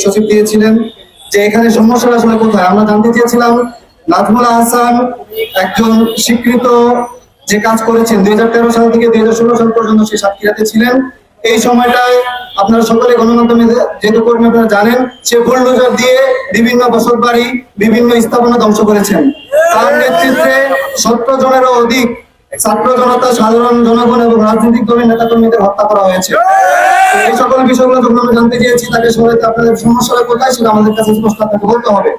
সচিব দিয়েছিলেন যে এখানে সমস্যা আসলে কোথায়। আমরা জানতে চেয়েছিলাম নাজমুল হাসান একজন স্বীকৃত যে কাজ করেছেন 2013 সাল থেকে 2016 সাল পর্যন্ত সে সাতক্ষীরাতে ছিলেন। এই সময়টায় আপনারা সকলে গণমাধ্যমে যেহেতু কর্মী আপনারা জানেন, সে বুলডোজার দিয়ে বিভিন্ন বসতবাড়ি বিভিন্ন স্থাপনা ধ্বংস করেছেন। তার নেতৃত্বে 17 জনেরও অধিক ছাত্র জনতা, সাধারণ জনগণ এবং রাজনৈতিক দলের নেতাকর্মীদের হত্যা করা হয়েছে। এই সকল বিষয়গুলো যখন আমরা জানতে চেয়েছি তাকে সবাই আপনাদের সমস্যাটা কোথায় সেটা আমাদের কাছে স্পষ্ট আপনাকে বলতে হবে।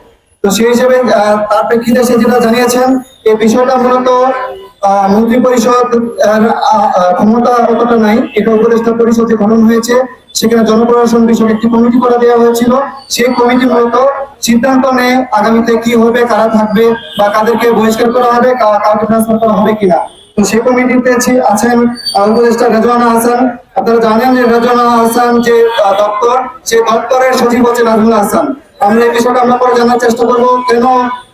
তো সেই হিসেবে তার প্রেক্ষিতে সে যেটা জানিয়েছেন এই বিষয়টা মূলত মন্ত্রী পরিষদ ক্ষমতা অতটা নাই। এটা উপদেষ্টা পরিষদ যে গঠন হয়েছে সেখানে জনপ্রশাসন বিষয়ে একটি কমিটি করে দেওয়া হয়েছিল। সেই কমিটি মূলত সিদ্ধান্ত নেয় আগামীতে কি হবে, কারা থাকবে বা কাদেরকে বহিষ্কার করা হবে, কাউকে ট্রান্সফার করা হবে কিনা। তো সেই কমিটিতে আছেন উপদেষ্টা রেজওয়ানা হাসান। আপনারা জানেন যে রেজওয়ানা হাসান যে দপ্তর, সেই দপ্তরের সচিব হচ্ছে নাজমুল হাসান। আমরা এই বিষয়টা আমরা পরে জানার চেষ্টা করবো কেন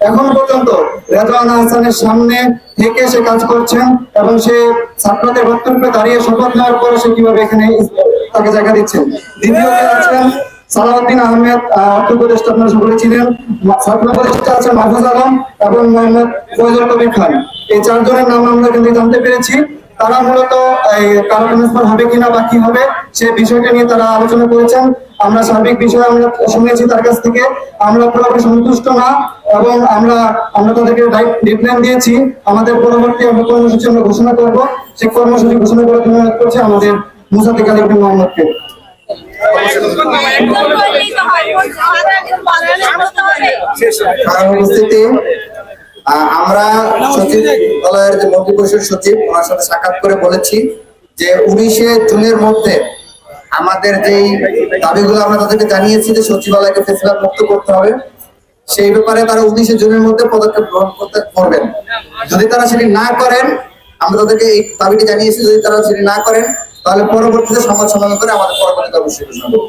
এখন পর্যন্ত রেজওয়ানা হাসানের সামনে থেকে সে কাজ করছেন এবং সে ছাত্রদের বক্তব্যে দাঁড়িয়ে শপথ নেওয়ার পরে সে কিভাবে এখানে তাকে জায়গা দিচ্ছেন। দ্বিতীয়ত আছেন সালাউদ্দিন আহমেদ, অর্থ উপদেষ্টা আপনারা সকলে ছিলেন। ছাত্র উপদেষ্টা আছেন মাহফুজ আলম এবং মোহাম্মদ ফয়জুল কবির খান। এই চারজনের নাম আমরা কিন্তু জানতে পেরেছি। তারা মূলত কারো ট্রান্সফার হবে কিনা বা কি হবে সেই বিষয়টা নিয়ে তারা আলোচনা করেছেন। আমরা সার্বিক বিষয়ে আমরা শুনেছি তার কাছ থেকে, আমরা পুরোপুরি সন্তুষ্ট না এবং আমরা তাদেরকে ডেডলাইন দিয়েছি। আমাদের পরবর্তী কর্মসূচি আমরা ঘোষণা করবো। সেই কর্মসূচি ঘোষণা করার জন্য অনুরোধ করছি আমাদের মুসাদ্দিক আলী মোহাম্মদকে। উপস্থিতি আমরা সচিবালয়ের যে মন্ত্রী পরিষদ সচিব ওনার সাথে সাক্ষাৎ করে বলেছি যে 19শে জুনের মধ্যে আমাদের যেই দাবিগুলো আমরা তাদেরকে জানিয়েছি যে সচিবালয়কে ফেসিলাত মুক্ত করতে হবে, সেই ব্যাপারে তারা 19শে জুনের মধ্যে পদক্ষেপ গ্রহণ করবেন। যদি তারা সেটি না করেন, আমরা তাদেরকে এই দাবিটি জানিয়েছি, যদি তারা সেটি না করেন তাহলে পরবর্তীতে সংবাদ সম্মেলন করে আমাদের পরবর্তী কর্মসূচি ঘোষণা করব।